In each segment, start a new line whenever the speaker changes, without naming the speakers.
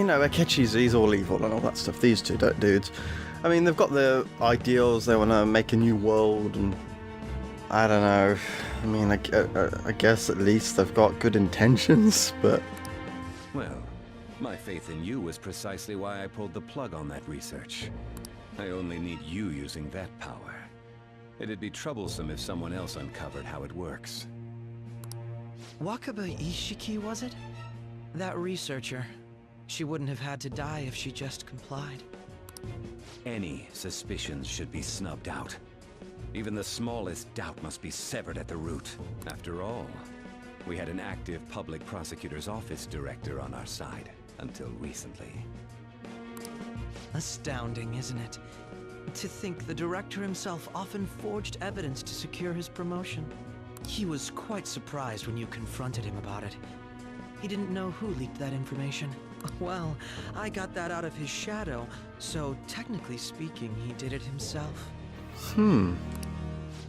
know, he's all evil and all that stuff. These two dudes. I mean, they've got their ideals. They want to make a new world, and I don't know. I mean, I guess at least they've got good intentions, but...
Well, my faith in you was precisely why I pulled the plug on that research. I only need you using that power. It'd be troublesome if someone else uncovered how it works.
Wakaba Ishiki, was it? That researcher. She wouldn't have had to die if she just complied.
Any suspicions should be snubbed out. Even the smallest doubt must be severed at the root. After all, we had an active public prosecutor's office director on our side, until recently.
Astounding, isn't it? To think the director himself often forged evidence to secure his promotion. He was quite surprised when you confronted him about it. He didn't know who leaked that information. Well, I got that out of his shadow, so technically speaking, he did it himself.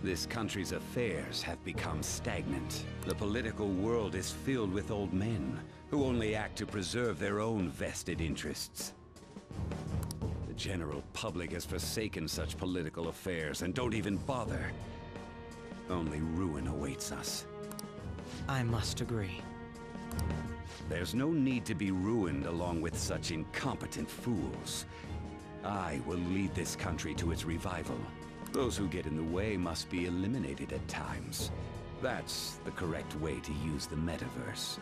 This country's affairs have become stagnant. The political world is filled with old men who only act to preserve their own vested interests. The general public has forsaken such political affairs and don't even bother. Only ruin awaits us.
I must agree.
There's no need to be ruined along with such incompetent fools. I will lead this country to its revival. Those who get in the way must be eliminated at times. That's the correct way to use the metaverse.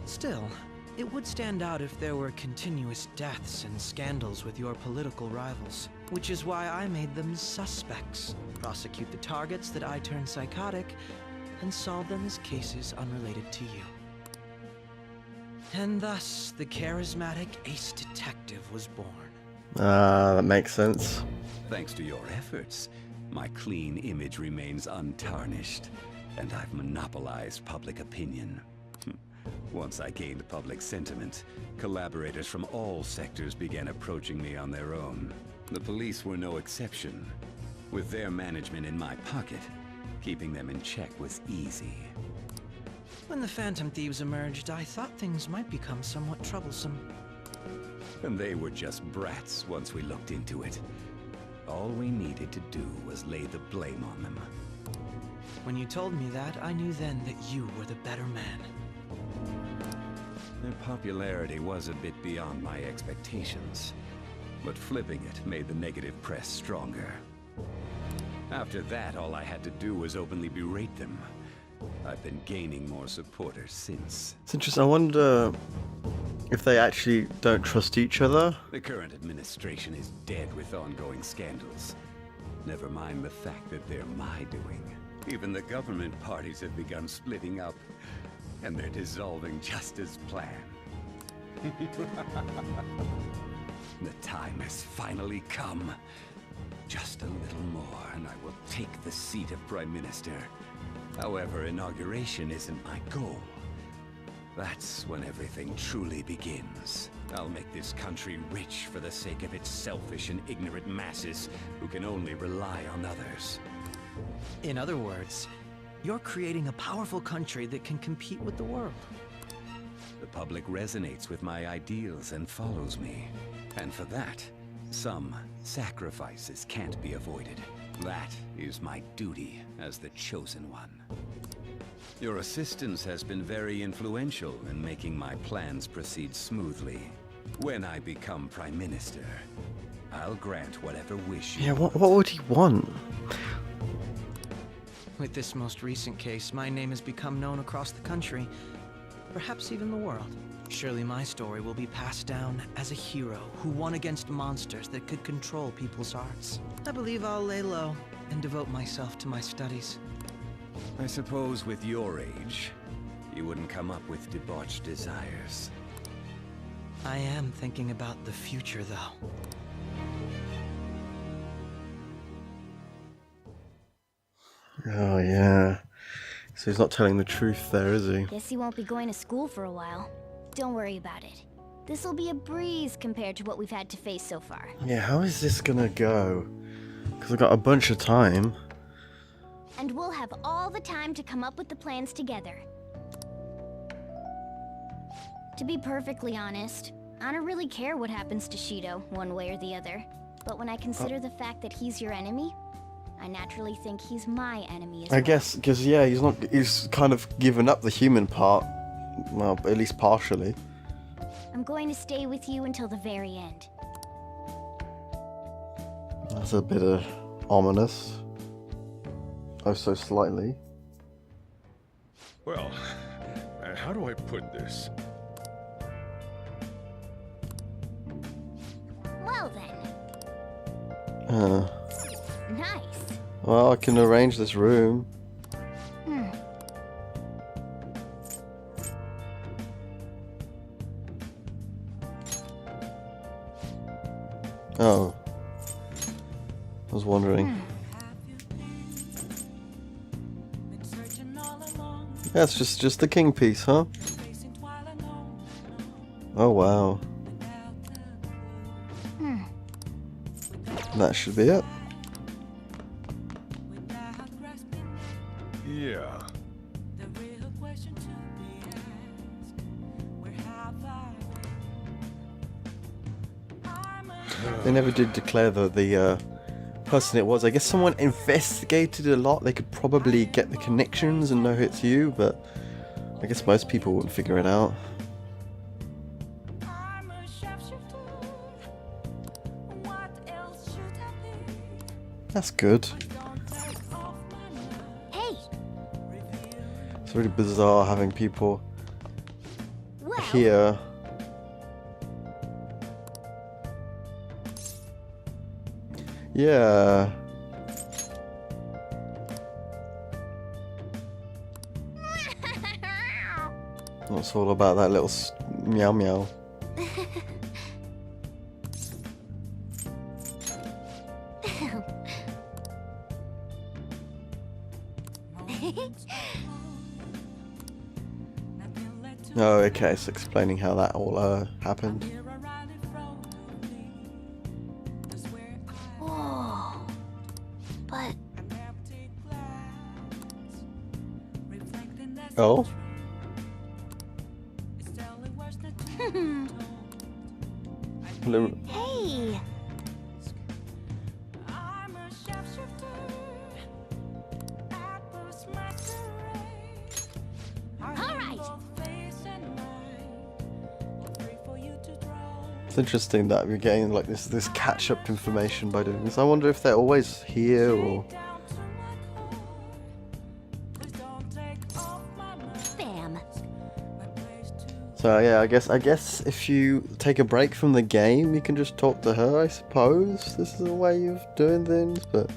Still, it would stand out if there were continuous deaths and scandals with your political rivals, which is why I made them suspects. Prosecute the targets that I turn psychotic, and solve them as cases unrelated to you. And thus, the charismatic ace detective was born.
That makes sense.
Thanks to your efforts, my clean image remains untarnished, and I've monopolized public opinion. Once I gained public sentiment, collaborators from all sectors began approaching me on their own. The police were no exception. With their management in my pocket, keeping them in check was easy.
When the Phantom Thieves emerged, I thought things might become somewhat troublesome.
And they were just brats once we looked into it. All we needed to do was lay the blame on them.
When you told me that, I knew then that you were the better man.
Their popularity was a bit beyond my expectations, but flipping it made the negative press stronger. After that, all I had to do was openly berate them. I've been gaining more supporters since.
It's interesting. I wonder if they actually don't trust each other.
The current administration is dead with ongoing scandals. Never mind the fact that they're my doing. Even the government parties have begun splitting up, and they're dissolving just as planned. The time has finally come. Just a little more, and I will take the seat of Prime Minister. However, inauguration isn't my goal. That's when everything truly begins. I'll make this country rich for the sake of its selfish and ignorant masses who can only rely on others.
In other words, you're creating a powerful country that can compete with the world.
The public resonates with my ideals and follows me. And for that, some sacrifices can't be avoided. That is my duty as the Chosen One. Your assistance has been very influential in making my plans proceed smoothly. When I become Prime Minister, I'll grant whatever wish you
Yeah, what would he want?
With this most recent case, my name has become known across the country, perhaps even the world. Surely my story will be passed down as a hero who won against monsters that could control people's hearts. I believe I'll lay low and devote myself to my studies.
I suppose with your age, you wouldn't come up with debauched desires.
I am thinking about the future, though.
Oh, yeah. So he's not telling the truth there, is he?
Guess he won't be going to school for a while. Don't worry about it. This'll be a breeze compared to what we've had to face so far.
Yeah, how is this gonna go? Because I've got a bunch of time.
And we'll have all the time to come up with the plans together. To be perfectly honest, I don't really care what happens to Shido, one way or the other. But when I consider the fact that he's your enemy, I naturally think he's my enemy as well.
I guess, because, yeah, he's kind of given up the human part. Well, at least partially.
I'm going to stay with you until the very end.
That's a bit ominous. Oh, so slightly.
Well, how do I put this?
Well then. Nice.
Well, I can arrange this room. Oh. I was wondering. Yeah, it's just the king piece, huh? Oh wow. That should be it.
Yeah.
They never did declare the person it was. I guess someone investigated a lot. They could probably get the connections and know it's you, but I guess most people wouldn't figure it out. That's good.
Hey!
It's really bizarre having people
Well,
here. Yeah. It's all about that little meow meow. Oh, okay, it's explaining how that all happened.
Whoa. But
Oh? Hello.
hey! Alright!
It's interesting that we're getting like this catch-up information by doing this. I wonder if they're always here or...
Bam!
So yeah, I guess if you take a break from the game, you can just talk to her, I suppose. This is a way of doing things, but...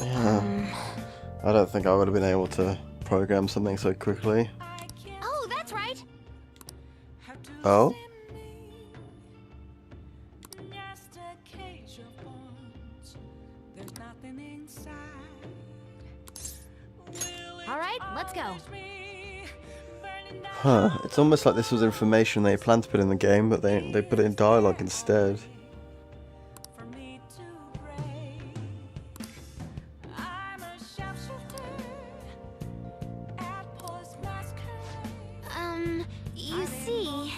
Yeah. I don't think I would have been able to program something so quickly.
Oh, that's right!
Oh?
Alright, let's go.
Huh. It's almost like this was information they planned to put in the game, but they put it in dialogue instead.
You see...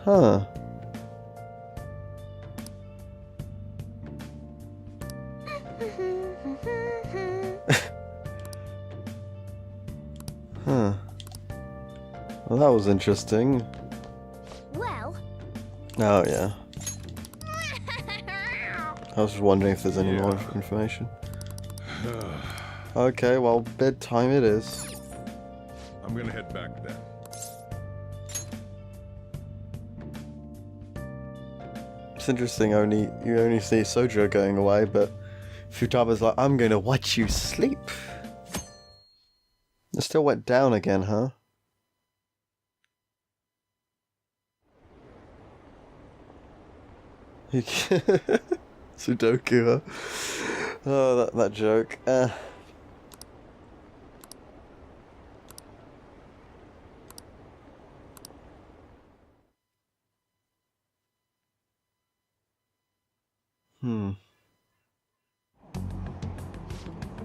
Huh. Huh. Well, that was interesting.
Well...
Oh, yeah. I was just wondering if there's any more information. Okay, well, bedtime it is.
I'm gonna head back then.
It's interesting, you only see Sojo going away, but Futaba's like, I'm gonna watch you sleep. It still went down again, huh? Sudoku, huh? Oh, that joke. Hmm.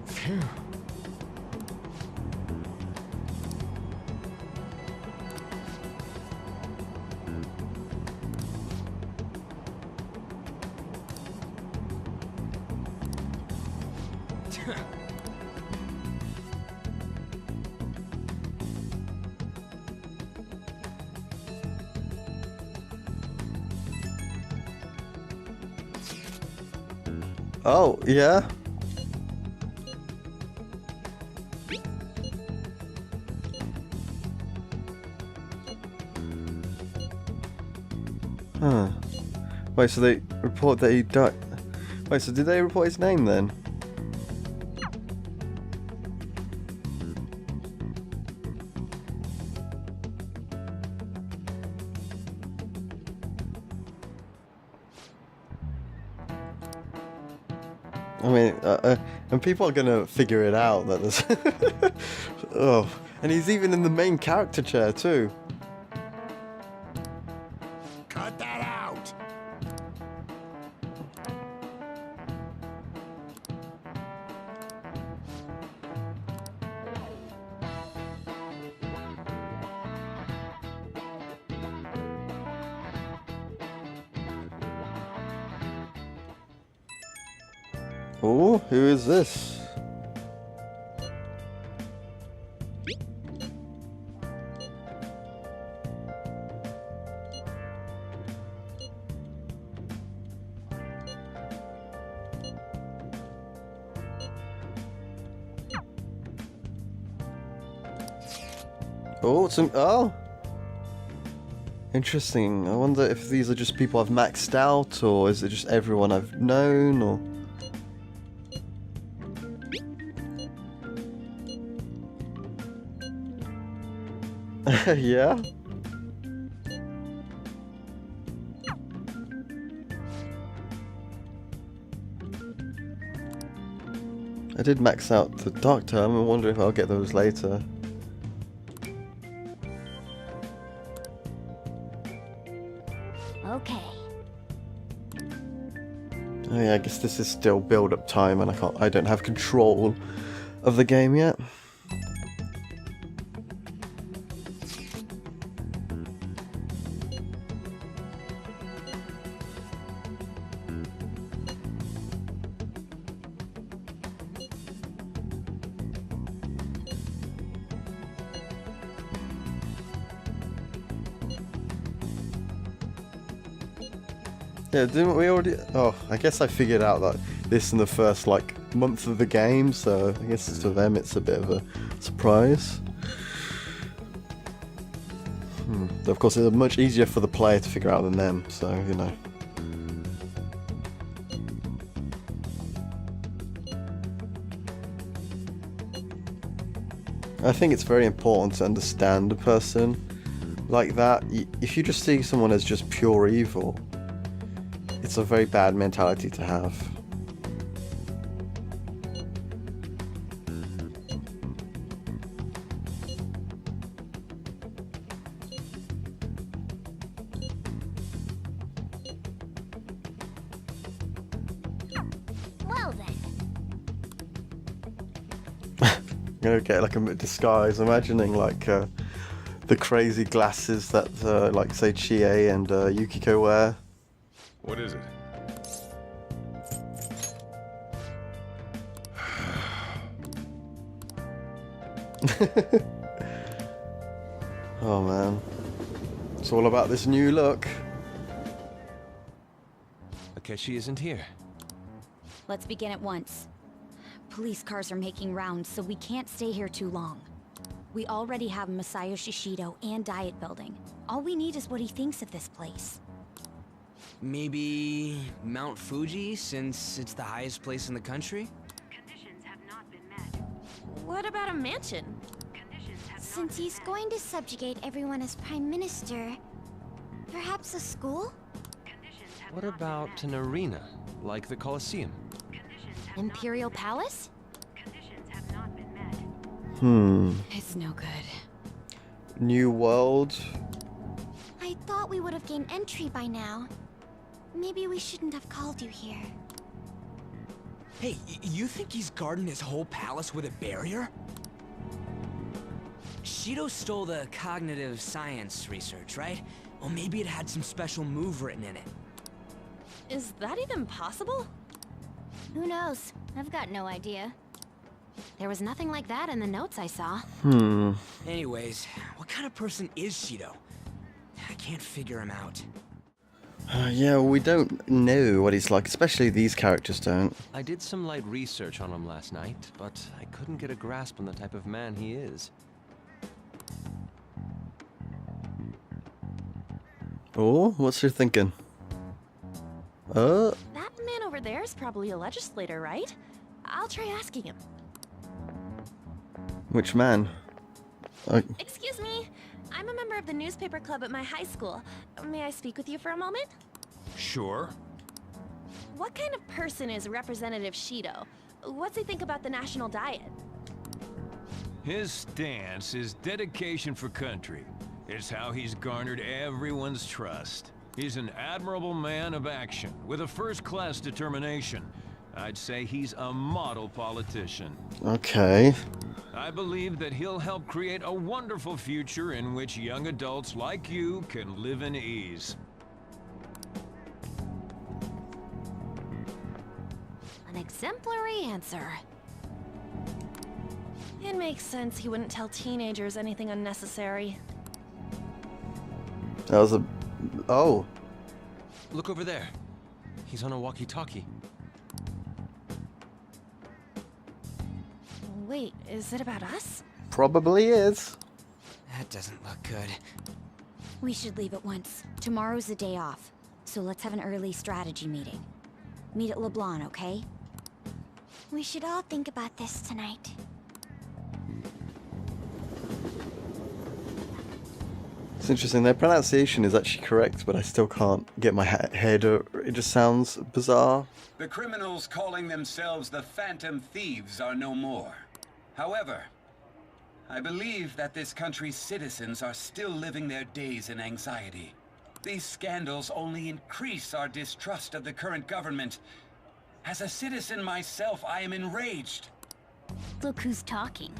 Phew.
Oh, yeah? Huh. Wait, so they report that he died. Wait, so did they report his name then? I mean, and people are gonna figure it out that there's. Oh, and he's even in the main character chair too.
Cut that out!
Oh, who is this? Oh, interesting. I wonder if these are just people I've maxed out, or is it just everyone I've known, or... Yeah? I did max out the Doctor. I'm wondering if I'll get those later.
Okay.
Oh yeah, I guess this is still build-up time, and I don't have control of the game yet. Yeah, didn't we already... Oh, I guess I figured out that this in the first, like, month of the game, so I guess to them it's a bit of a surprise. Of course, it's much easier for the player to figure out than them, so, you know. I think it's very important to understand a person like that. If you just see someone as just pure evil, it's a very bad mentality to have.
Well then.
I'm gonna get like a disguise, imagining like the crazy glasses that like say Chie and Yukiko wear.
What is it?
Oh man, it's all about this new look.
Akechi isn't here.
Let's begin at once. Police cars are making rounds, so we can't stay here too long. We already have Masayoshi Shido and Diet Building. All we need is what he thinks of this place.
Maybe Mount Fuji, since it's the highest place in the country?
Conditions have not been met.
What about a mansion?
Since he's going to subjugate everyone as Prime Minister, perhaps a school?
What about an arena, like the Colosseum?
Imperial Palace? It's no good.
New world.
I thought we would have gained entry by now. Maybe we shouldn't have called you here.
Hey, you think he's guarding his whole palace with a barrier? Shido stole the cognitive science research, right? Well, maybe it had some special move written in it.
Is that even possible?
Who knows? I've got no idea.
There was nothing like that in the notes I saw.
Anyways, what kind of person is Shido? I can't figure him out.
Yeah, we don't know what he's like, especially these characters don't.
I did some light research on him last night, but I couldn't get a grasp on the type of man he is.
Oh, what's your thinking?
That man over there is probably a legislator, right? I'll try asking him.
Which man?
Excuse me. I'm a member of the newspaper club at my high school. May I speak with you for a moment?
Sure.
What kind of person is Representative Shido? What's he think about the national diet?
His stance is dedication for country. It's how he's garnered everyone's trust. He's an admirable man of action, with a first-class determination. I'd say he's a model politician.
Okay.
I believe that he'll help create a wonderful future in which young adults like you can live in ease.
An exemplary answer. It makes sense he wouldn't tell teenagers anything unnecessary.
That was a... Oh.
Look over there. He's on a walkie-talkie.
Wait, is it about us?
Probably is.
That doesn't look good.
We should leave at once. Tomorrow's the day off, so let's have an early strategy meeting. Meet at LeBlanc, okay?
We should all think about this tonight.
It's interesting, their pronunciation is actually correct, but I still can't get my head, it just sounds bizarre.
The criminals calling themselves the Phantom Thieves are no more. However, I believe that this country's citizens are still living their days in anxiety. These scandals only increase our distrust of the current government. As a citizen myself, I am enraged.
Look who's talking.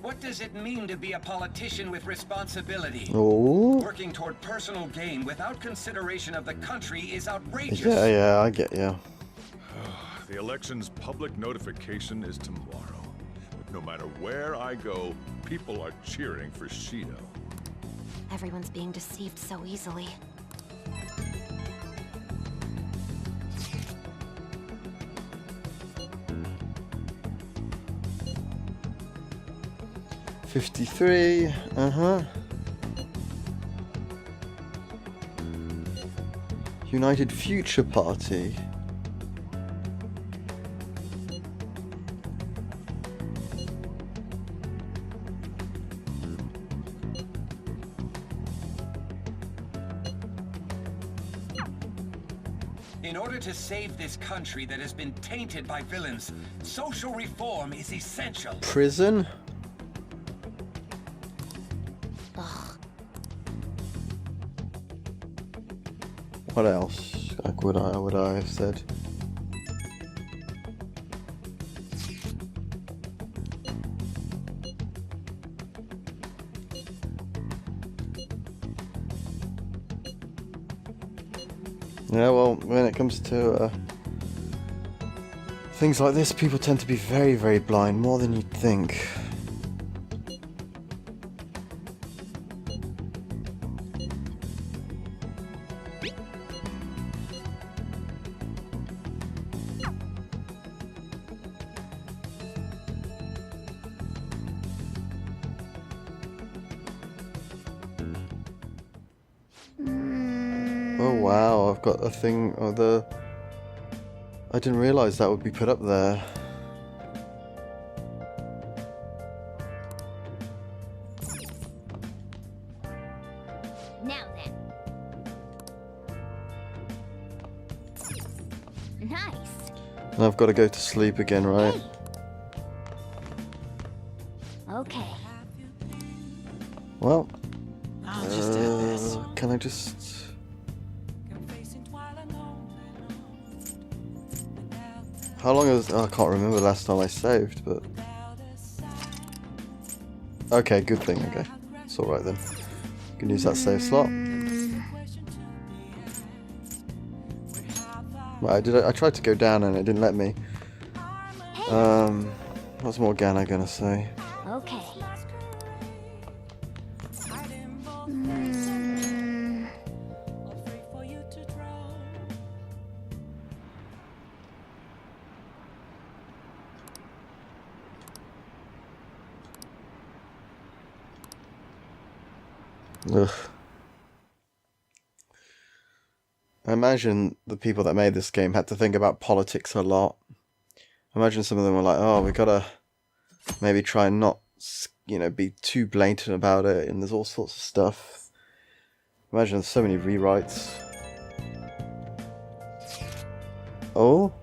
What does it mean to be a politician with responsibility?
Oh.
Working toward personal gain without consideration of the country is outrageous.
Yeah, I get you.
The election's public notification is tomorrow. But no matter where I go, people are cheering for Shido.
Everyone's being deceived so easily.
$53, United Future Party.
In order to save this country that has been tainted by villains, social reform is essential.
Prison? What else? Like would I have said? Yeah, well, when it comes to things like this, people tend to be very, very blind, more than you'd think. Oh wow, I've got a thing of the... I didn't realise that would be put up there. And I've got to go to sleep again, right?
Hey. Okay.
Well,
I'll just do this.
can I just... How long is... Oh, I can't remember last time I saved, but... Okay, good thing, okay. It's alright then. You can use that save slot. Right, I tried to go down and it didn't let me. What's Morgana gonna say?
Okay.
Ugh. I imagine the people that made this game had to think about politics a lot. I imagine some of them were like, oh, we gotta maybe try and not, you know, be too blatant about it, and there's all sorts of stuff. Imagine so many rewrites. Oh?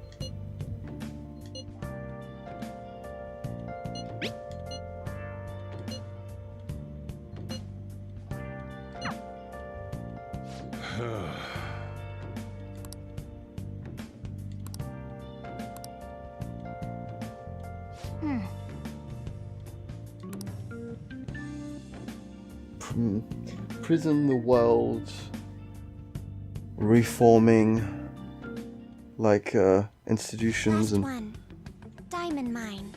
Prison the world, reforming, like institutions
Last
and.
one. Diamond mine.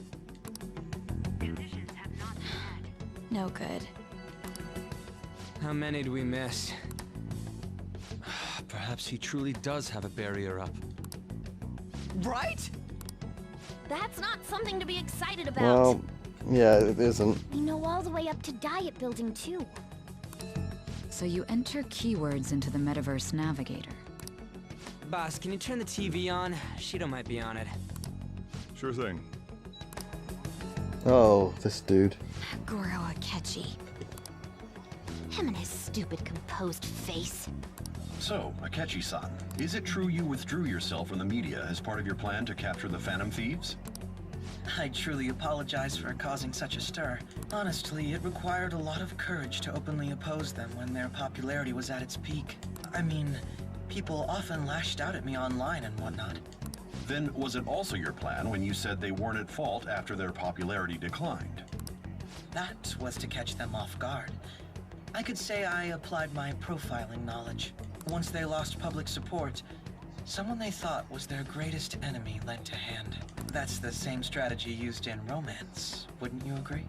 No good.
How many do we miss?
Perhaps he truly does have a barrier up.
Right?
That's not something to be excited about.
Well, yeah, it isn't.
We know all the way up to Diet Building too.
So you enter keywords into the Metaverse Navigator.
Boss, can you turn the TV on? Shido might be on it.
Sure thing.
Oh, this dude.
Goro Akechi.
Him and his stupid composed face.
So, Akechi-san, is it true you withdrew yourself from the media as part of your plan to capture the Phantom Thieves?
I truly apologize for causing such a stir. Honestly, it required a lot of courage to openly oppose them when their popularity was at its peak. I mean, people often lashed out at me online and whatnot.
Then was it also your plan when you said they weren't at fault after their popularity declined?
That was to catch them off guard. I could say I applied my profiling knowledge. Once they lost public support, someone they thought was their greatest enemy lent a hand. That's the same strategy used in romance, wouldn't you agree?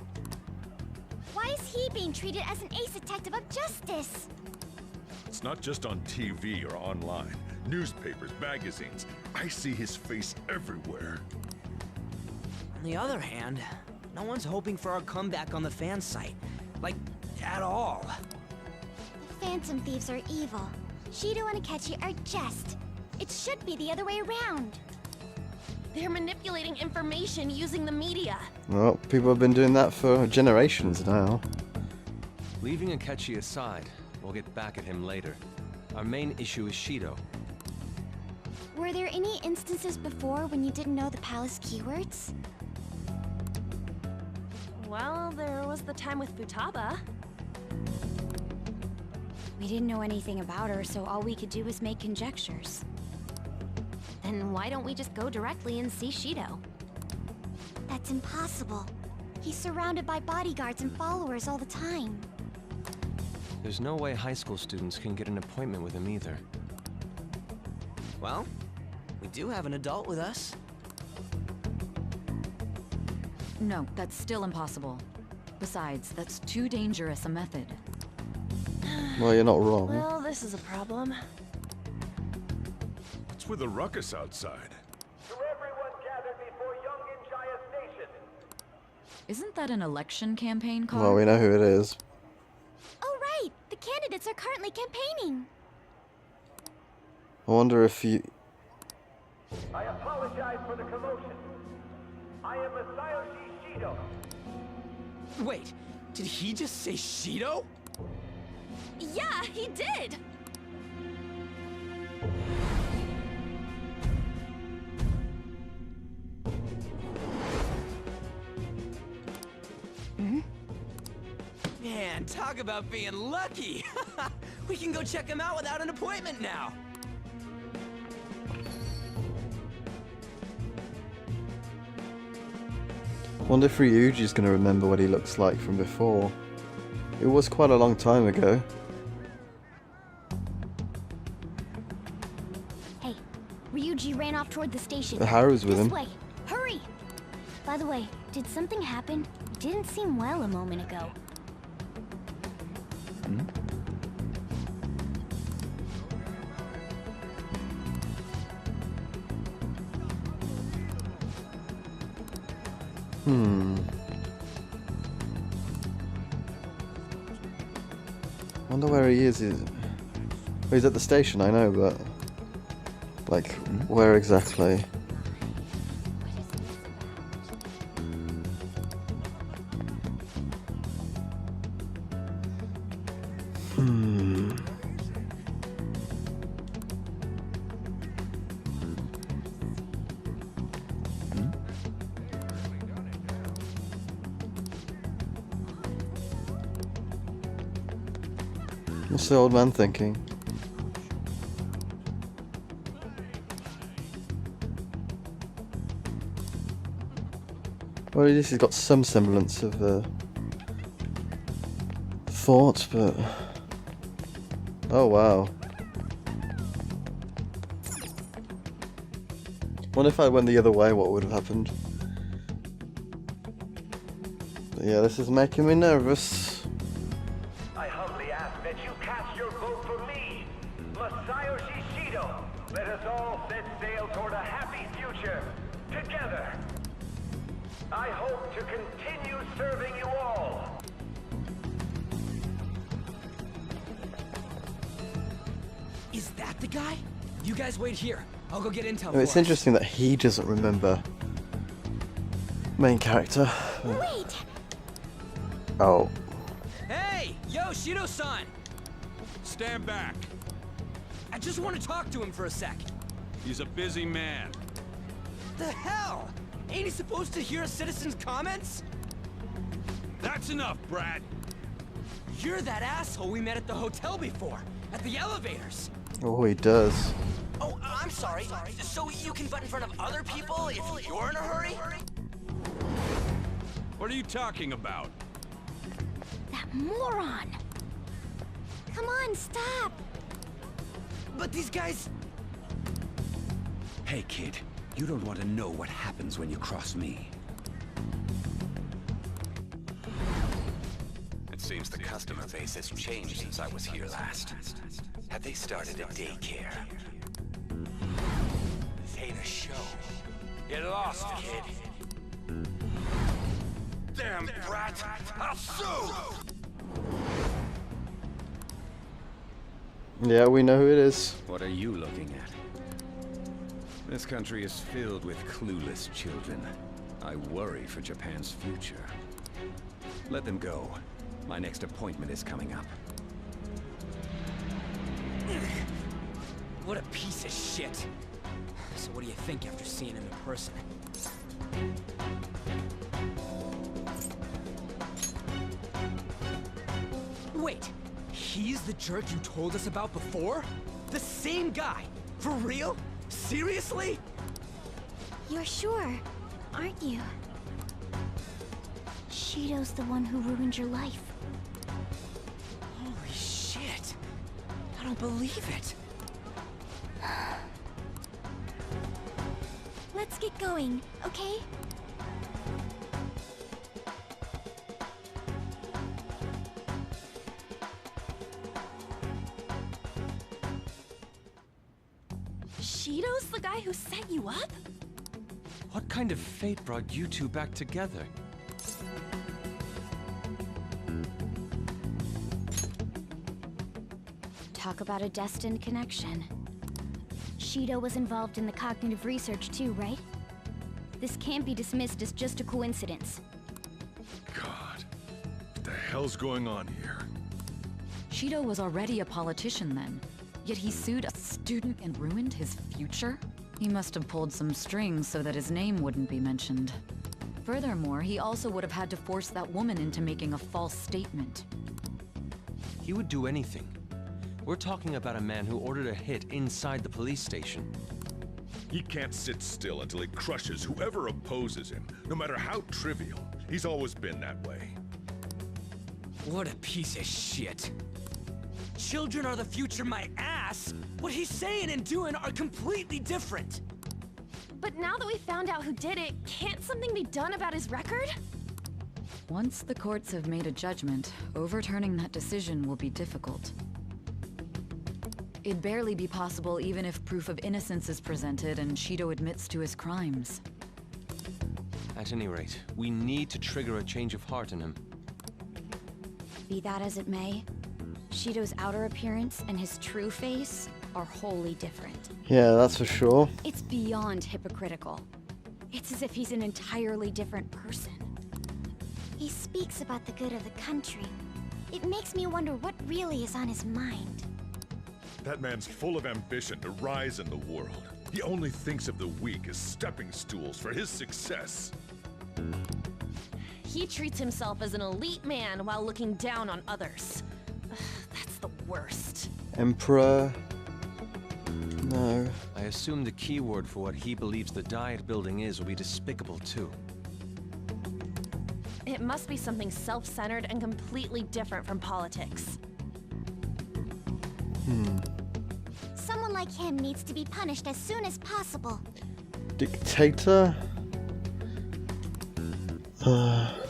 Why is he being treated as an ace detective of justice?
It's not just on TV or online. Newspapers, magazines. I see his face everywhere.
On the other hand, no one's hoping for our comeback on the fan site. Like, at all.
The Phantom Thieves are evil. Shido and Akechi are just. It should be the other way around. They're manipulating information using the media.
Well, people have been doing that for generations now.
Leaving Akechi aside, we'll get back at him later. Our main issue is Shido.
Were there any instances before when you didn't know the palace keywords?
Well, there was the time with Futaba.
We didn't know anything about her, so all we could do was make conjectures.
Then why don't we just go directly and see Shido?
That's impossible. He's surrounded by bodyguards and followers all the time.
There's no way high school students can get an appointment with him either.
Well, we do have an adult with us.
No, that's still impossible. Besides, that's too dangerous a method.
Well, you're not wrong.
Well, this is a problem.
What's with the ruckus outside?
To everyone gathered before Yongin Jaya Station.
Isn't that an election campaign call?
Well, we know who it is.
Oh, right! The candidates are currently campaigning.
I wonder if you...
I apologize for the commotion. I am Masayoshi Shido.
Wait, did he just say Shido?
Yeah, he did!
Man, talk about being lucky! We can go check him out without an appointment now!
Wonder if Ryuji's gonna remember what he looks like from before. It was quite a long time ago.
Hey, Ryuji ran off toward the station.
Haru's with him.
This way. Hurry! By the way, did something happen? Didn't seem well a moment ago.
Wonder where he is. He's at the station, I know, but like, where exactly? What's the old man thinking? Well, at least he's got some semblance of thought, but... Oh, wow. Wonder if I went the other way, what would have happened? But yeah, this is making me nervous.
I humbly ask that you cast your vote for me, Masayoshi Shido. Let us all set sail toward a happy future, together. I hope to continue serving you all.
Is that the guy? You guys wait here. I'll go get intel.
It's interesting that he doesn't remember main character.
Wait!
Oh.
Hey! Yo, Shido-san!
Stand back.
I just want to talk to him for a sec.
He's a busy man.
The hell? Ain't he supposed to hear a citizen's comments?
That's enough, Brad.
You're that asshole we met at the hotel before, at the elevators.
Oh, he does.
Oh, I'm sorry. So you can butt in front of other people if you're in a hurry?
What are you talking about?
That moron! Come on, stop!
But these guys...
Hey, kid. You don't want to know what happens when you cross me. It seems the customer base has changed since I was here last. Have they started a daycare? This ain't a show. Get lost, kid. Damn brat! I'll sue!
Yeah, we know who it is.
What are you looking at? This country is filled with clueless children. I worry for Japan's future. Let them go. My next appointment is coming up.
What a piece of shit. So what do you think after seeing him in person? Wait, he's the jerk you told us about before? The same guy? For real? Seriously?
You're sure, aren't you? Shido's the one who ruined your life.
Holy shit. I don't believe it.
Let's get going, okay?
Shido's the guy who set you up?
What kind of fate brought you two back together?
Talk about a destined connection. Shido was involved in the cognitive research too, right? This can't be dismissed as just a coincidence.
God, what the hell's going on here?
Shido was already a politician then, yet he sued a student and ruined his future? He must have pulled some strings so that his name wouldn't be mentioned. Furthermore, he also would have had to force that woman into making a false statement.
He would do anything. We're talking about a man who ordered a hit inside the police station.
He can't sit still until he crushes whoever opposes him, no matter how trivial. He's always been that way.
What a piece of shit. Children are the future, my ass! What he's saying and doing are completely different!
But now that we found out who did it, can't something be done about his record?
Once the courts have made a judgment, overturning that decision will be difficult. It'd barely be possible even if proof of innocence is presented and Shido admits to his crimes.
At any rate, we need to trigger a change of heart in him.
Be that as it may, Shido's outer appearance and his true face are wholly different.
Yeah, that's for sure.
It's beyond hypocritical. It's as if he's an entirely different person.
He speaks about the good of the country. It makes me wonder what really is on his mind.
That man's full of ambition to rise in the world. He only thinks of the weak as stepping stools for his success.
He treats himself as an elite man while looking down on others. Ugh, that's the worst.
Emperor? No.
I assume the keyword for what he believes the Diet building is will be despicable too.
It must be something self-centered and completely different from politics.
Someone like him needs to be punished as soon as possible.
Dictator?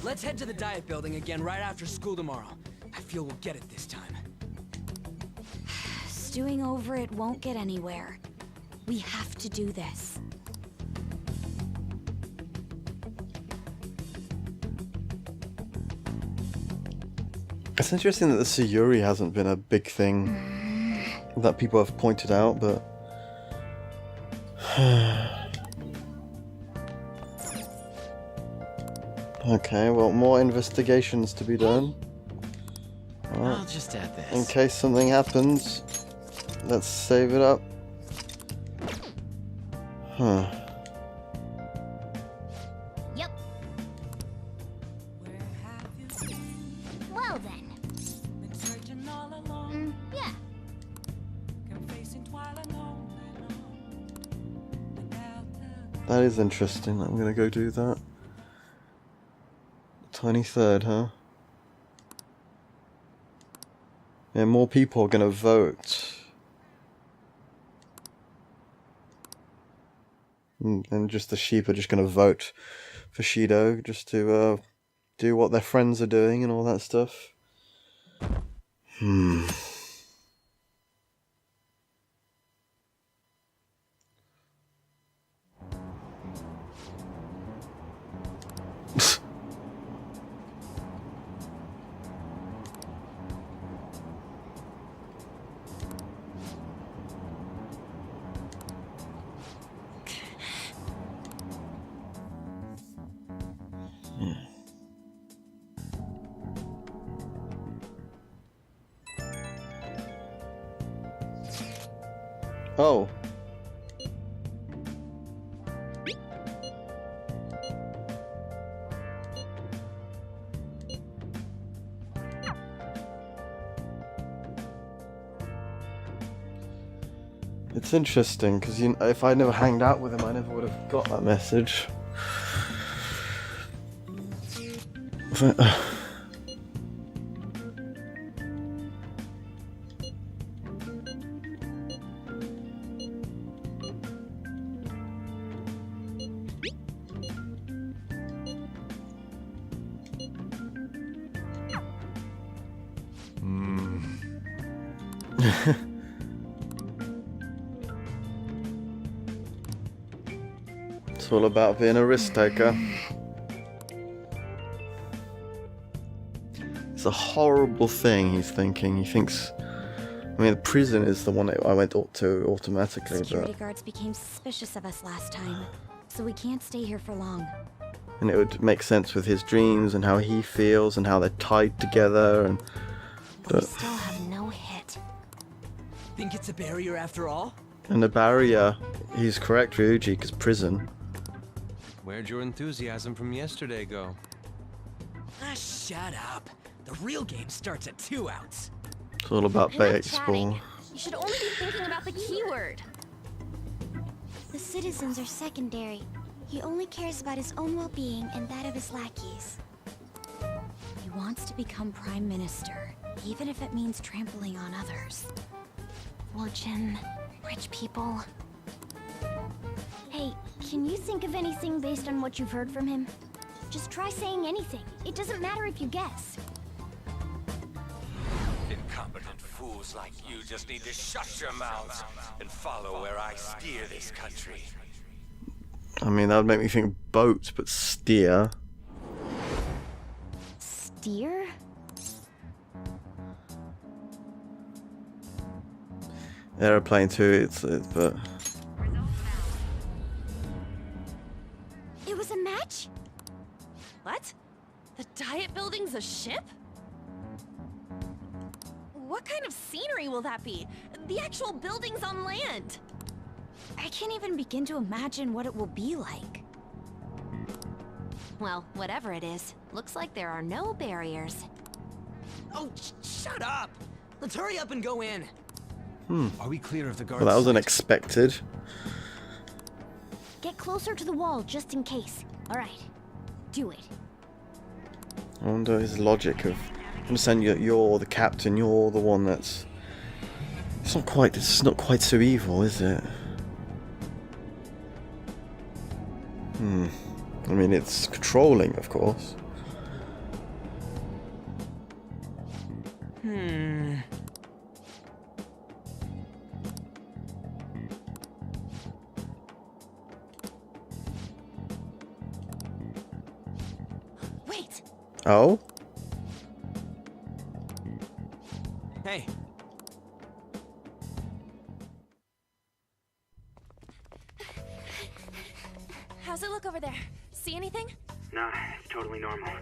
Let's head to the Diet building again right after school tomorrow. I feel we'll get it this time.
Stewing over it won't get anywhere. We have to do this.
It's interesting that the Sayuri hasn't been a big thing that people have pointed out, but... Okay, well, more investigations to be done.
I'll just add this.
In case something happens, let's save it up. Huh.
Yep. Well then. Yeah.
That is interesting. I'm gonna go do that. 23rd, huh? Yeah, more people are gonna vote. And just the sheep are just gonna vote for Shido, just to do what their friends are doing and all that stuff. Oh. It's interesting, because if I never hanged out with him, I never would have got that message. It's all about being a risk taker. It's a horrible thing he's thinking. He thinks... I mean, the prison is the one that I went to automatically,
Security
but...
guards became suspicious of us last time, so we can't stay here for long.
And it would make sense with his dreams and how he feels and how they're tied together and...
We still have no hit.
Think it's a barrier after all?
And the barrier, he's correct, Ryuji, because prison.
Where'd your enthusiasm from yesterday go?
Ah, shut up. The real game starts at 2 outs.
It's all about
I'm
Bay
not
Explore.
chatting. You should only be thinking about the keyword. The citizens are secondary. He only cares about his own well-being and that of his lackeys.
He wants to become Prime Minister, even if it means trampling on others.
Fortune, rich people. Hey, can you think of anything based on what you've heard from him? Just try saying anything. It doesn't matter if you guess.
Incompetent fools like you just need to shut your mouths and follow where I steer this country.
I mean, that would make me think boat, but steer.
Steer?
Aeroplane too, but...
It was a match?
What? The Diet Building's a ship? What kind of scenery will that be? The actual building's on land.
I can't even begin to imagine what it will be like.
Well, whatever it is, looks like there are no barriers.
Oh, shut up! Let's hurry up and go in.
Are we clear of the guards?
Well, that was unexpected.
Get closer to the wall just in case. Alright. Do it.
I wonder his logic of... I understand you're the captain, you're the one that's... It's not quite so evil, is it? I mean, it's controlling, of course.
Wait!
Oh?
Hey.
How's it look over there? See anything?
Nah, it's totally normal.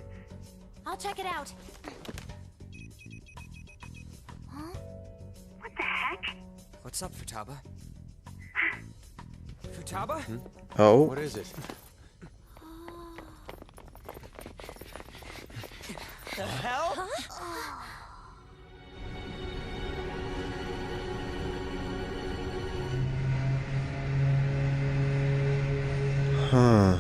I'll check it out. Huh?
What the heck?
What's up, Futaba? Futaba?
Oh?
What is it?
The hell?
Huh?
Huh.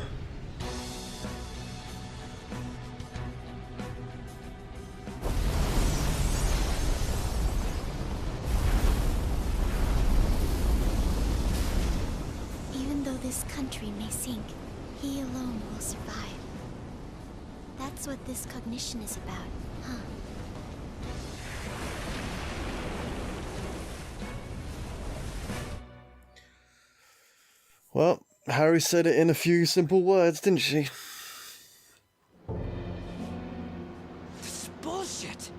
Even though this country may sink, he alone will survive. That's what this cognition is about, huh?
Well, Harry said it in a few simple words, didn't she?
This is bullshit!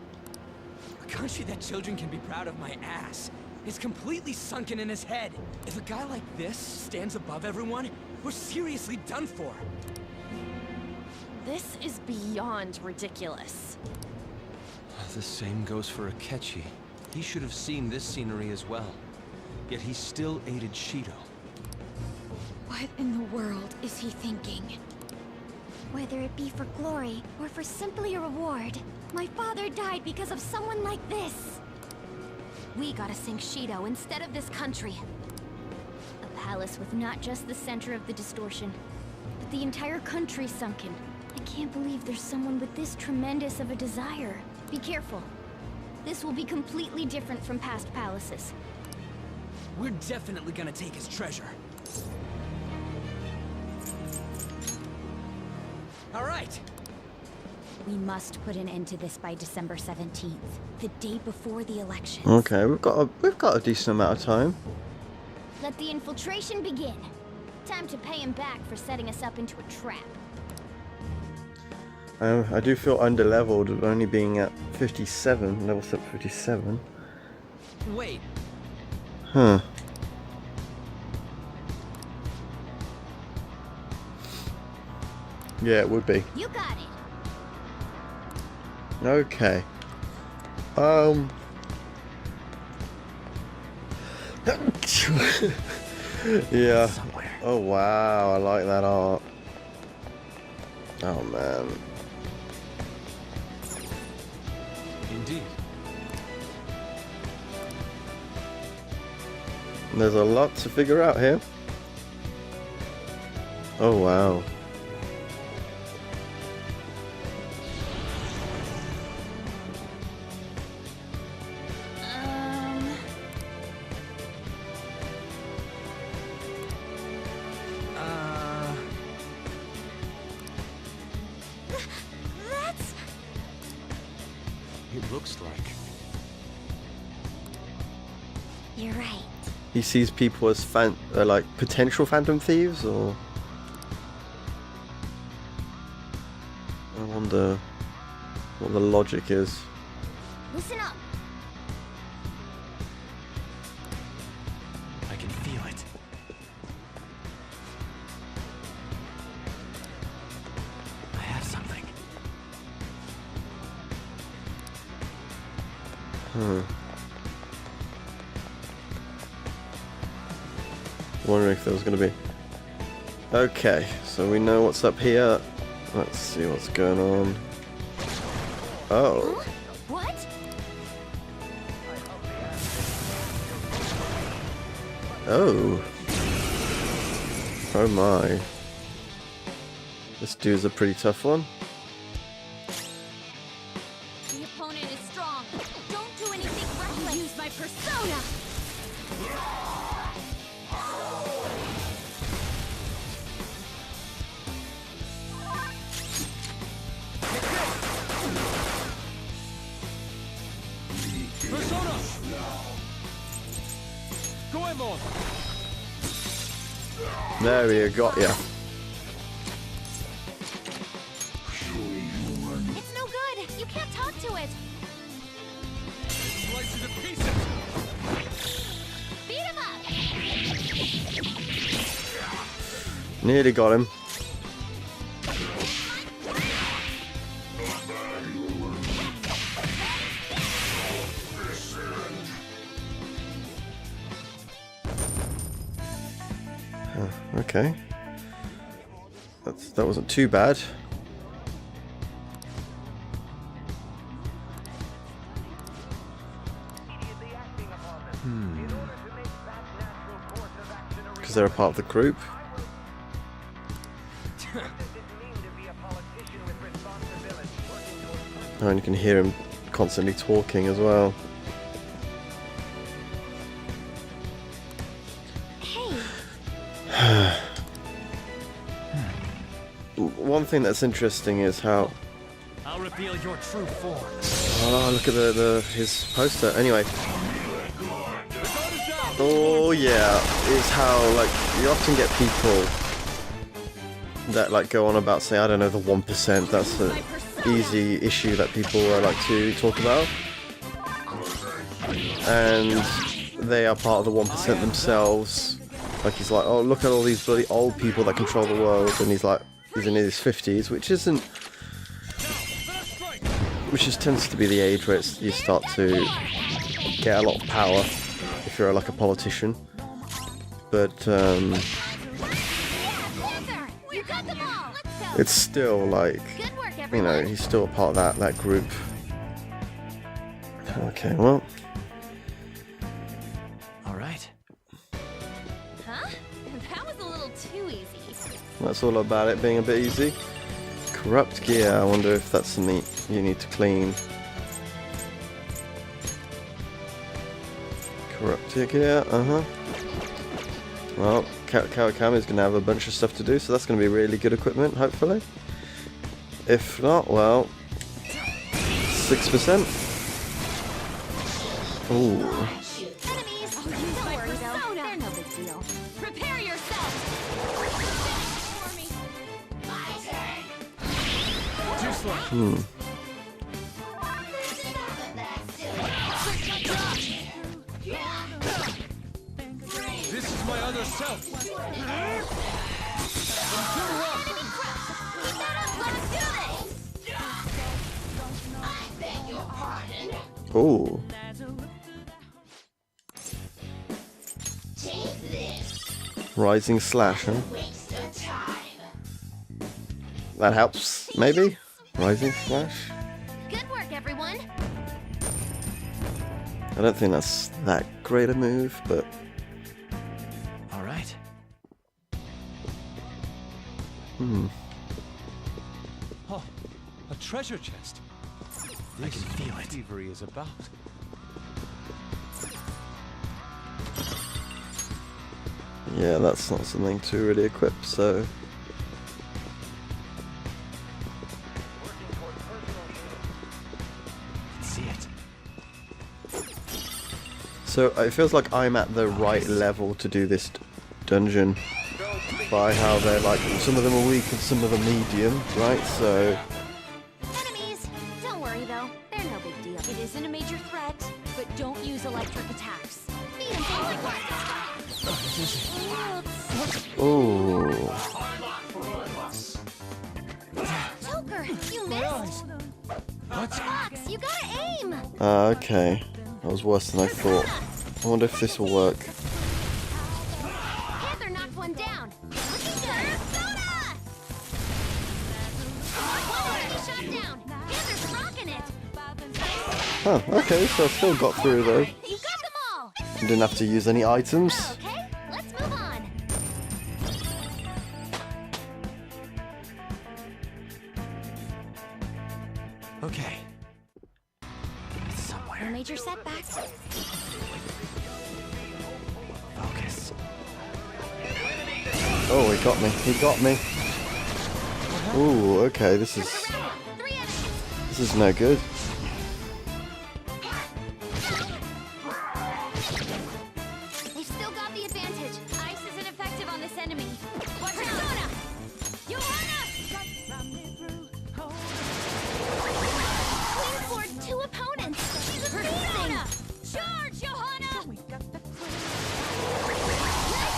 A country that children can be proud of my ass is completely sunken in his head. If a guy like this stands above everyone, we're seriously done for.
This is beyond ridiculous.
The same goes for Akechi. He should have seen this scenery as well. Yet he still aided Shido.
What in the world is he thinking?
Whether it be for glory or for simply a reward, my father died because of someone like this.
We gotta sink Shido instead of this country.
A palace with not just the center of the distortion, but the entire country sunken. I can't believe there's someone with this tremendous of a desire. Be careful. This will be completely different from past palaces.
We're definitely gonna take his treasure. All right.
We must put an end to this by December 17th, the day before the election.
Okay, we've got a decent amount of time.
Let the infiltration begin. Time to pay him back for setting us up into a trap.
I do feel underleveled with only being at 57, level 57.
Wait.
Huh. Yeah, it would be.
You got it.
Okay. Yeah. Oh wow, I like that art. Oh man.
Indeed.
There's a lot to figure out here. Oh wow.
That's...
It looks like...
You're right.
He sees people as like potential Phantom Thieves, or I wonder what the logic is.
Listen up.
I can feel it. I have something.
Wondering if there was going to be. Okay, so we know what's up here. Let's see what's going on. Oh.
What?
Oh. Oh my. This dude's a pretty tough one.
The opponent is strong. Don't do anything reckless. Use my persona.
Persona! Goemon!
There we go, got ya.
It's no good. You can't talk to it.
Slice it to pieces!
Beat him up.
Nearly got him. Okay. That wasn't too bad. Because they're a part of the group. Oh, and you can hear him constantly talking as well. One thing that's interesting is how.
I'll reveal your true form.
Oh, look at his poster. Anyway. Oh yeah, is how like you often get people that like go on about, say, I don't know, the 1%. That's an easy issue that people like to talk about, and they are part of the 1% themselves. Like he's like, oh, look at all these bloody old people that control the world, and he's like, he's in his 50s, which just tends to be the age where you start to get a lot of power if you're like a politician. But it's still like, you know, he's still a part of that group. Okay, well.
All right.
Huh? That was a little too easy.
That's all about it being a bit easy. Corrupt gear, I wonder if that's something you need to clean. Corrupt gear, Well, Kawakami's going to have a bunch of stuff to do, so that's going to be really good equipment, hopefully. If not, well, 6%. Ooh.
Enemies! Don't worry though, they're no big deal. Prepare yourself!
Too slow.
This is my other self!
Ooh. Rising Slash, huh? that helps, maybe? Rising Slash?
Good work, everyone.
I don't think that's that great a move, but...
All right. Oh, a treasure chest. I can feel it. Thievery is about.
Yeah, that's not something to really equip, so...
See it.
So it feels like I'm at the right level to do this dungeon by how they're like, some of them are weak and some of them medium, right? So...
Enemies! Don't worry though, they're no big deal. It isn't a major threat, but don't use electric attacks. Beat them things like
Ooh.
Joker, you missed! Fox, you gotta aim!
Okay. That was worse than I thought. I wonder if this will work.
Panther knocked one down. Looking good. Persona! One already shot down. Panther's rocking it.
Oh, okay, so I still got through though.
You got them all.
Didn't have to use any items.
Okay, let's move on.
Okay.
No major setbacks.
Focus.
Oh, he got me. He got me. Ooh, okay, this is no good.
They've still got the advantage. Ice isn't effective on this enemy. Watch out! Johanna! Queen floored 2 opponents. She's a Persona! Charge, Johanna! Nice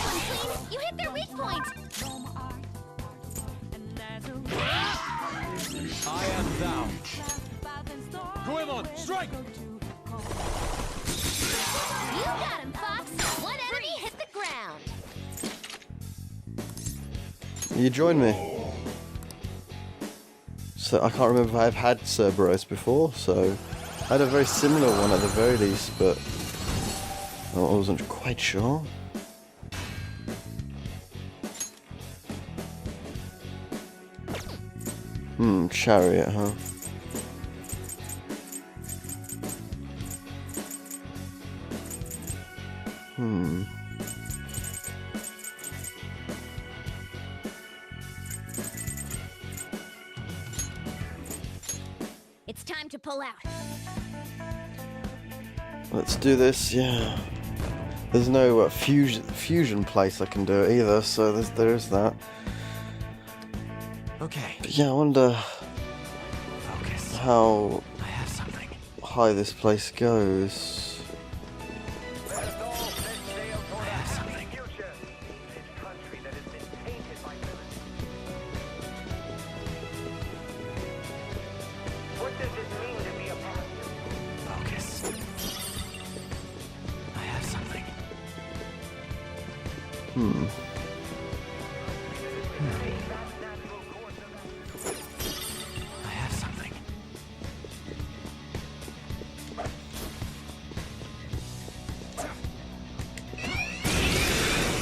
one, Queen. You hit their weak point.
I am thou. Goemon, strike!
You got him, Fox. One enemy hit the ground.
You join me. So I can't remember if I've had Cerberus before, so I had a very similar one at the very least, but I wasn't quite sure. Chariot, huh?
It's time to pull out.
Let's do this, yeah. There's no fusion place I can do it either, so there is that.
Okay.
But yeah, I wonder how high this place goes.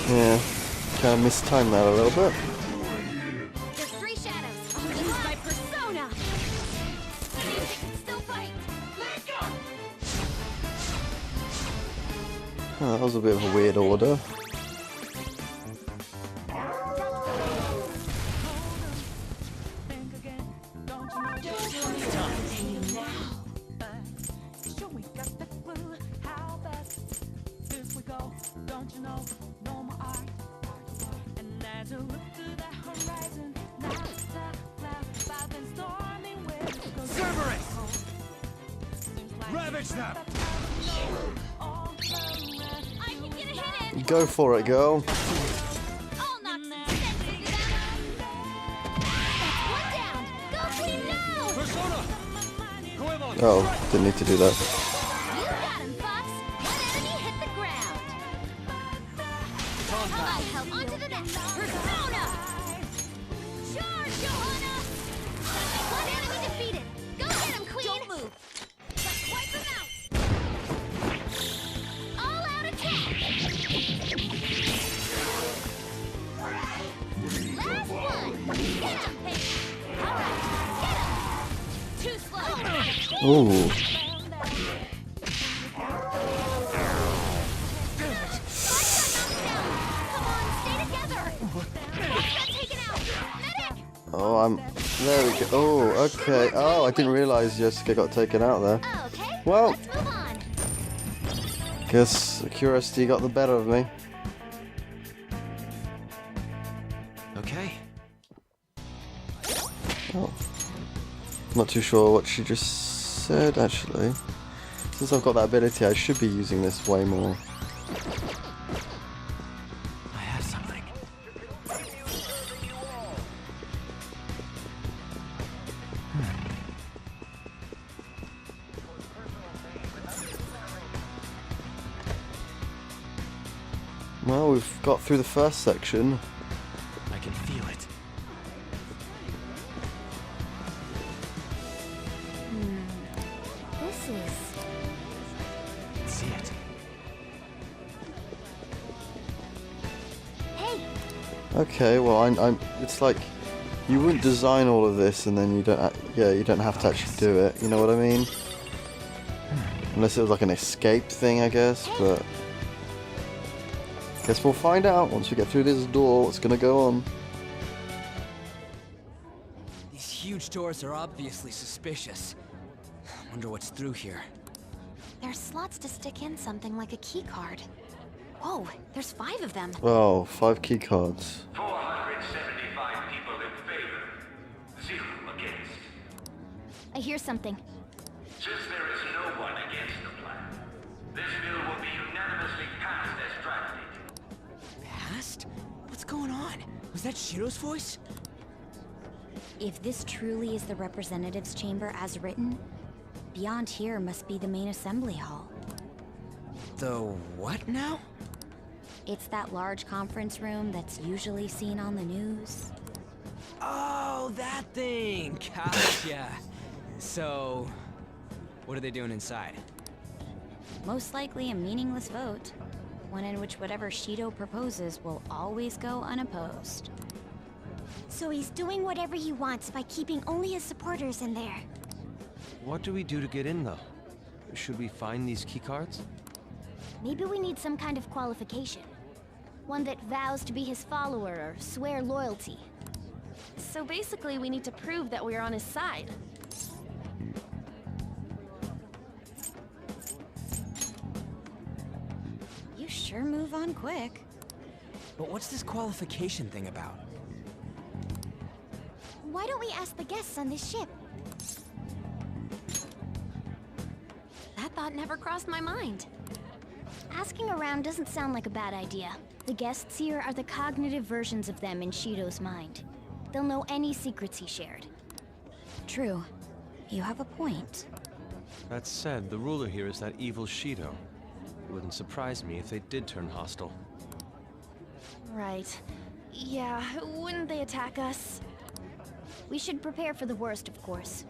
Yeah, kind of mistimed that a little bit.
There's 3 shadows. I'll use my persona. Still fight.
Oh, that was a bit of a weird order.
Ravage them!
I can get a hit in.
Go for it, girl.
I'll knock some sense into them. That's one down. Go Queen now.
Persona!
Oh, didn't need to do that.
You got him, Fox. One enemy hit the ground. I'll help onto the next. Persona! Charge, Johanna!
Ooh. Oh, I'm... There we go. Oh, okay. Oh, I didn't realize Yosuke got taken out there. Well, guess curiosity got the better of me.
Okay.
Oh. Not too sure what she just said, actually. Since I've got that ability, I should be using this way more.
I have something.
Well, we've got through the first section.
I can feel it.
This is...
See it.
Hey!
Okay, well, I'm. It's like you wouldn't design all of this and then you don't. You don't have to actually do it. You know what I mean? Unless it was like an escape thing, I guess. But guess we'll find out once we get through this door what's gonna go on.
These huge doors are obviously suspicious. Wonder what's through here.
There's slots to stick in something like a key card. Whoa, there's 5 of them.
Oh, 5 key cards.
475 people in favor, 0 against.
I hear something.
Since there is no one against the plan, this bill will be unanimously passed as drafted.
Passed? What's going on? Was that Shiro's voice?
If this truly is the representatives' chamber as written, beyond here must be the main assembly hall.
The what now?
It's that large conference room that's usually seen on the news.
Oh, that thing! Gotcha. So, what are they doing inside?
Most likely a meaningless vote. One in which whatever Shido proposes will always go unopposed.
So he's doing whatever he wants by keeping only his supporters in there.
What do we do to get in, though? Should we find these keycards?
Maybe we need some kind of qualification. One that vows to be his follower or swear loyalty.
So basically, we need to prove that we're on his side.
You sure move on quick.
But what's this qualification thing about?
Why don't we ask the guests on this ship?
That thought never crossed my mind.
Asking around doesn't sound like a bad idea. The guests here are the cognitive versions of them in Shido's mind. They'll know any secrets he shared.
True. You have a point.
That said, the ruler here is that evil Shido. It wouldn't surprise me if they did turn hostile.
Right. Yeah, wouldn't they attack us?
We should prepare for the worst, of course.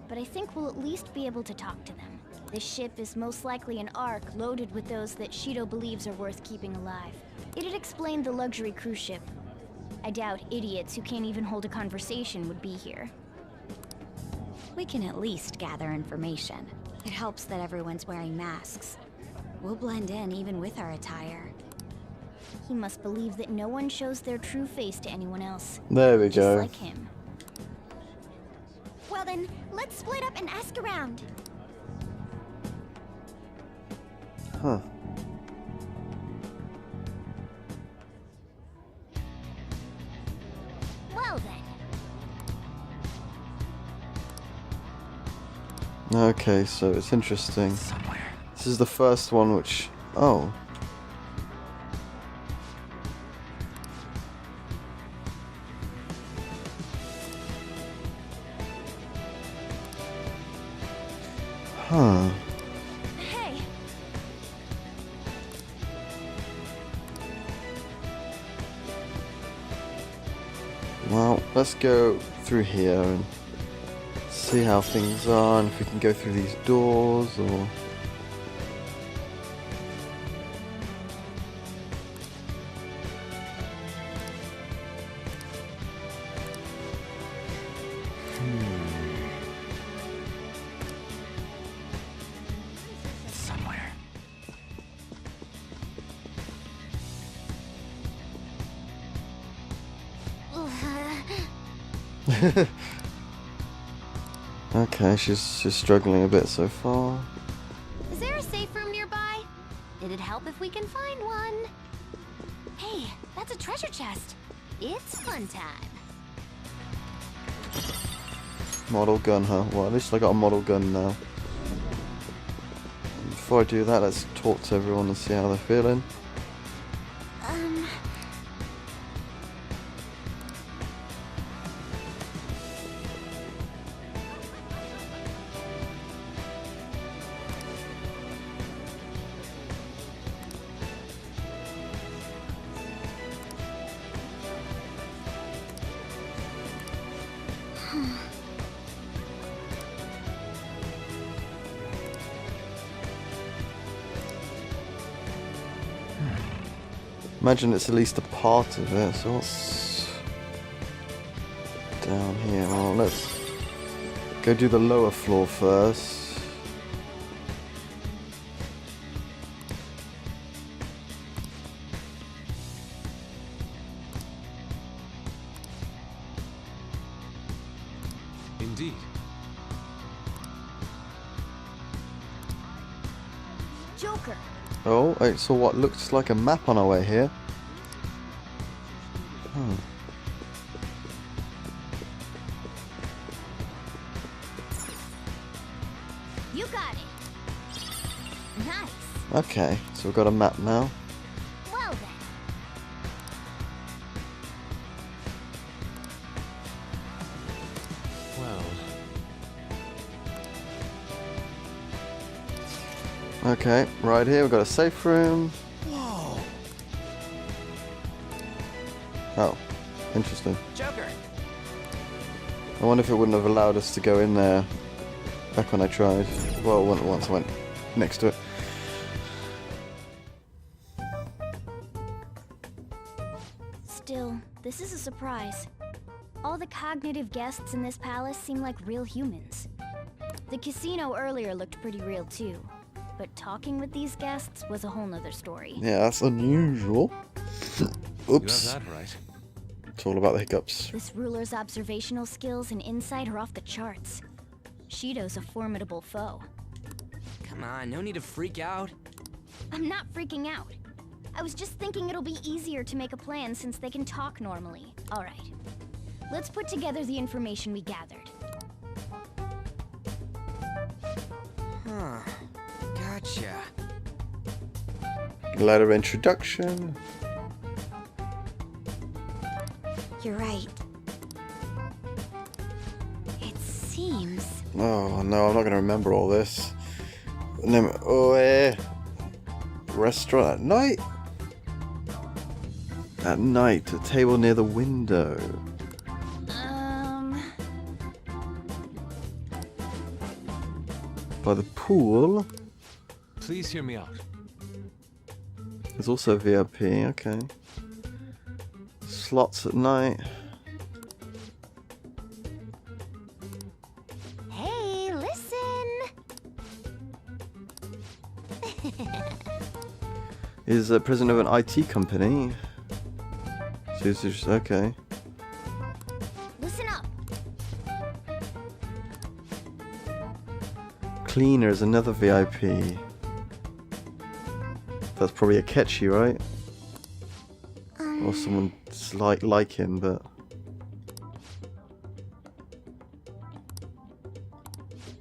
But I think we'll at least be able to talk to them. This ship is most likely an Ark loaded with those that Shido believes are worth keeping alive. It'd explain the luxury cruise ship. I doubt idiots who can't even hold a conversation would be here.
We can at least gather information. It helps that everyone's wearing masks. We'll blend in even with our attire.
He must believe that no one shows their true face to anyone else.
There we go.
Just like him. Well then, let's split up and ask around.
Huh.
Well then.
Okay, so it's interesting. This is the first one which... Oh. Huh.
Hey!
Well, let's go through here and see how things are and if we can go through these doors or... Okay, she's struggling a bit so far.
Is there a safe room nearby? It'd help if we can find one. Hey, that's a treasure chest. It's fun time.
Model gun, huh? Well, at least I got a model gun now. Before I do that, let's talk to everyone and see how they're feeling. Imagine it's at least a part of it, so what's down here? Well, let's go do the lower floor first.
Indeed.
Joker.
Oh, I saw what looks like a map on our way here.
You got it. Nice.
Okay, so we've got a map now.
Well then.
Well.
Okay, right here we've got a safe room.
Whoa.
Oh, interesting.
Joker.
I wonder if it wouldn't have allowed us to go in there back when I tried. Well, once I went next to it.
Still, this is a surprise. All the cognitive guests in this palace seem like real humans. The casino earlier looked pretty real too, but talking with these guests was a whole nother story.
Yeah, that's unusual. Oops.
You have that right.
It's all about the hiccups.
This ruler's observational skills and insight are off the charts. Shido's a formidable foe.
Come on, no need to freak out.
I'm not freaking out. I was just thinking it'll be easier to make a plan since they can talk normally. All right. Let's put together the information we gathered.
Huh. Gotcha.
Letter introduction.
You're right. It seems...
Oh no, I'm not going to remember all this. Restaurant at night? At night, a table near the window. By the pool.
Please hear me out.
There's also VIP, okay. Slots at night.
Hey, listen!
Is president of an IT company. So it's just, okay.
Listen up.
Cleaner is another VIP. That's probably a Akechi, right? Or someone like him, but...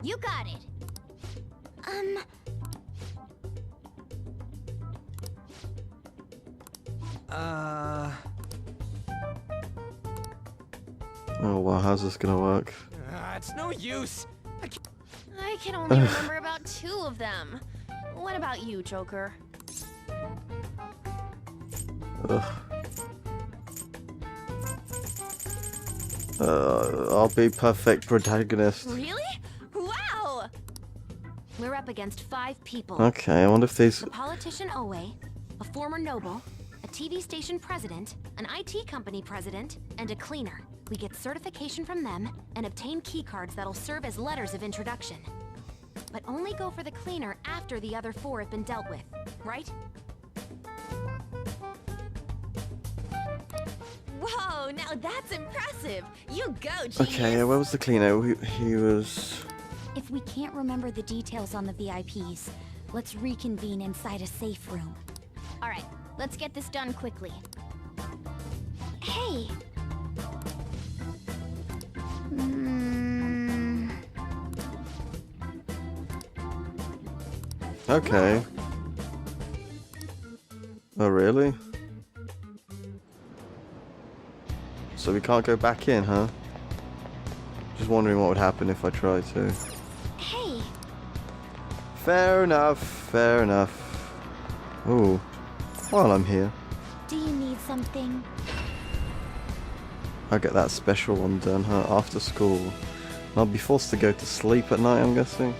You got it. Oh wow, how's this gonna work?
It's no use.
I can only remember about 2 of them. What about you, Joker?
Ugh. I'll be perfect protagonist.
Really? Wow!
We're up against 5 people.
Okay, I wonder if these...
A politician Owe, a former noble, a TV station president, an IT company president, and a cleaner. We get certification from them and obtain keycards that'll serve as letters of introduction. But only go for the cleaner after the other 4 have been dealt with, right? Whoa, now that's impressive. You go, genius.
Okay, where was the cleaner? He was...
If we can't remember the details on the VIPs, let's reconvene inside a safe room.
All right, let's get this done quickly. Hey.
Okay. Oh, really? So we can't go back in, huh? Just wondering what would happen if I tried to.
Hey.
Fair enough, fair enough. Ooh. While I'm here,
Do you need something?
I'll get that special one done, huh? After school. And I'll be forced to go to sleep at night, I'm guessing.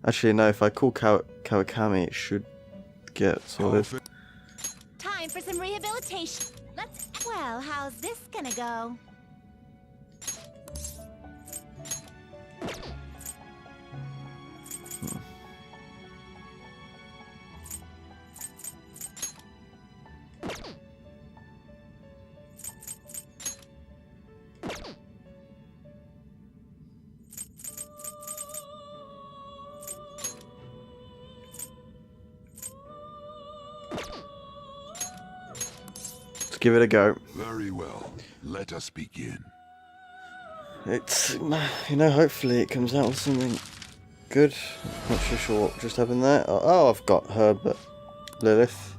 Actually, no, if I call Kawakami, it should get sorted.
Time for some rehabilitation. Well, how's this gonna go?
Let's give it a go.
Very well. Let us begin.
It's, you know, hopefully it comes out with something good. Not so sure what just happened there. Oh, I've got Herbert Lilith.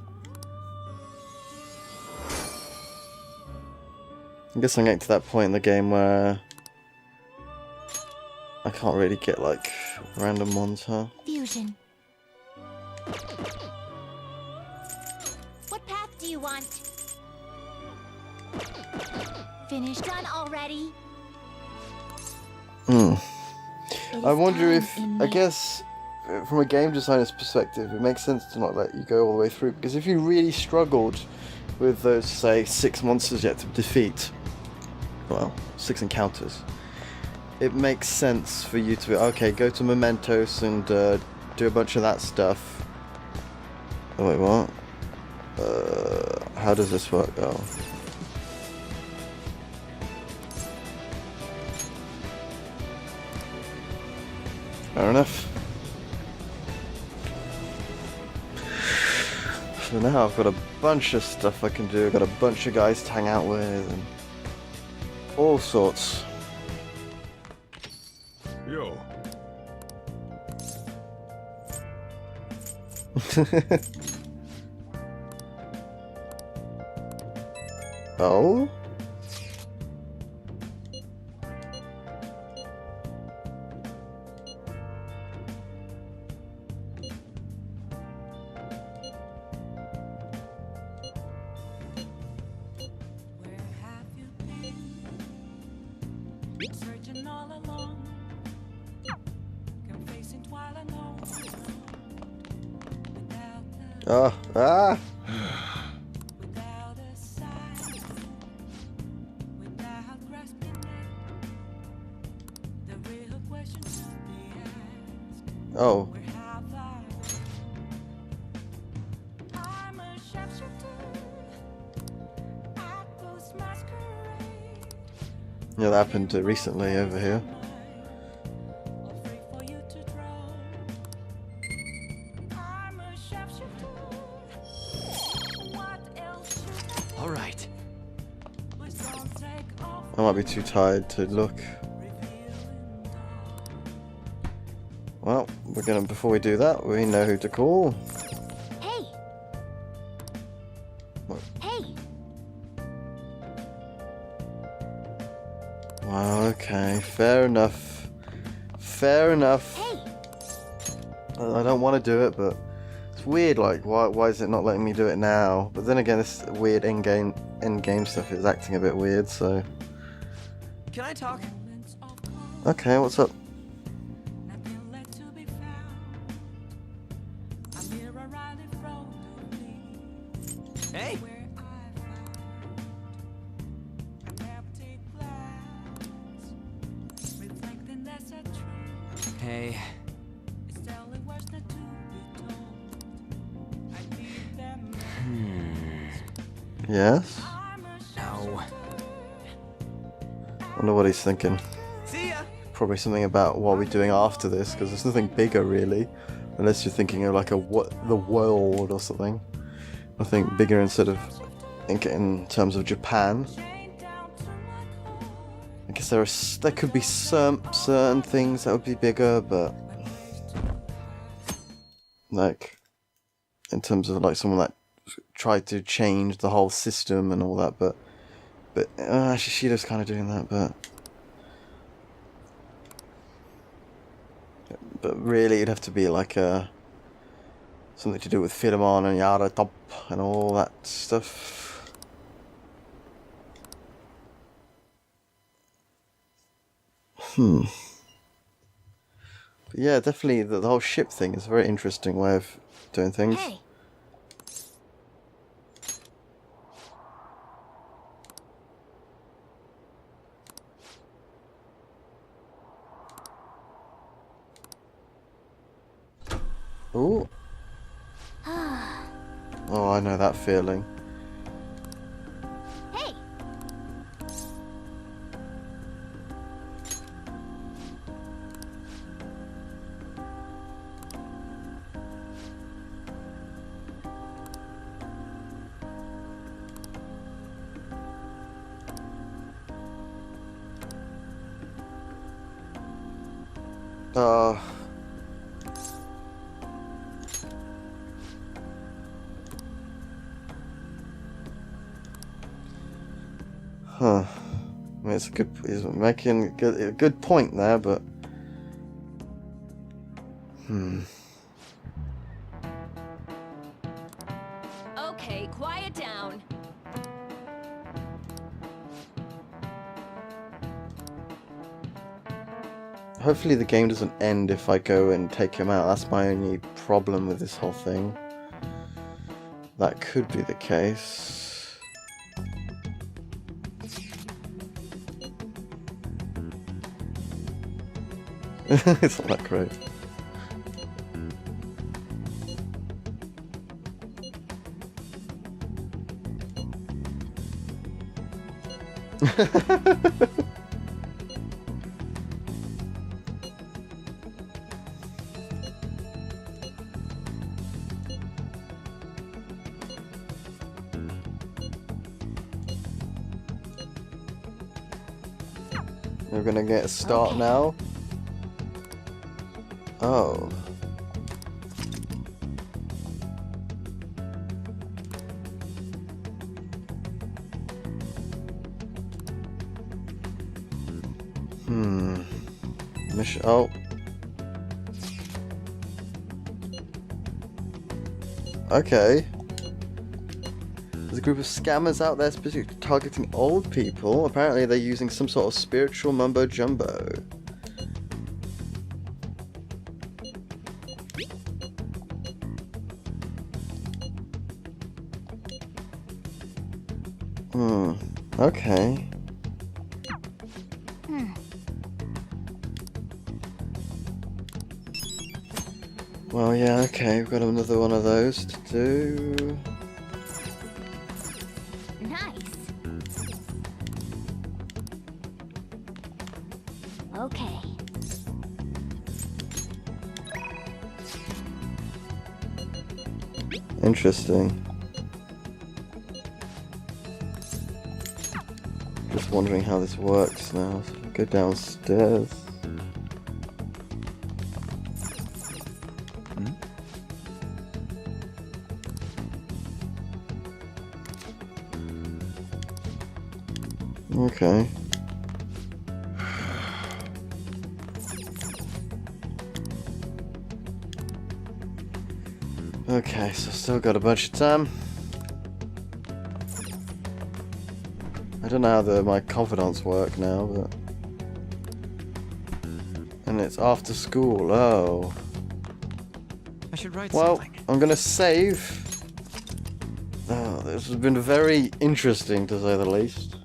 I guess I'm getting to that point in the game where I can't really get like random ones, huh?
Fusion. What path do you want? Finished? Done already?
I wonder if, I guess, from a game designer's perspective, it makes sense to not let you go all the way through, because if you really struggled with those, say, 6 monsters yet to defeat, well, 6 encounters, it makes sense for you to, okay, go to Mementos and do a bunch of that stuff. Oh wait, what? How does this work? Oh. Fair enough. So now I've got a bunch of stuff I can do. I've got a bunch of guys to hang out with and all sorts.
Yo.
Oh?
Searching all along, confessing while I know.
Oh, ah!
Without a sign, without grasping it, the real question to be asked.
Oh.
Where have I been? I'm a sharpshooter at Ghost Masquerade.
Yeah, that happened recently over here.
All right.
I might be too tired to look. Well, we're gonna, before we do that, we know who to call.
Hey.
What?
Hey.
Wow, okay, fair enough. Fair enough.
Hey.
I don't want to do it, but it's weird, like, why is it not letting me do it now? But then again, this weird in-game stuff is acting a bit weird, so...
Can I talk?
Okay, what's up?
Hey! Hey.
Yes?
Now,
wonder what he's thinking.
See ya.
Probably something about what we're doing after this, because there's nothing bigger really, unless you're thinking of like the world or something. Nothing bigger instead of in terms of Japan. I guess there could be certain things that would be bigger, but like in terms of like someone that tried to change the whole system and all that, but Shishido's kind of doing that, but really it'd have to be like something to do with Philemon and Yara Top and all that stuff. But yeah, definitely the whole ship thing is a very interesting way of doing things.
Hey.
Ooh. Oh, I know that feeling.
Hey.
Huh. I mean, he's making a good point there, but
Okay, quiet down.
hopefully the game doesn't end if I go and take him out. That's my only problem with this whole thing. That could be the case. It's not that great. We're gonna get a start now. Oh. Mission. Oh. Okay. There's a group of scammers out there specifically targeting old people. Apparently they're using some sort of spiritual mumbo jumbo. Okay. Well, yeah, okay, we've got another one of those to do.
Nice. Okay.
Interesting. Just wondering how this works now. So go downstairs. Okay. Okay, so still got a bunch of time. I don't know how my confidants work now, but... And it's after school, oh.
I should write
something. Well, I'm gonna save. Oh, this has been very interesting to say the least.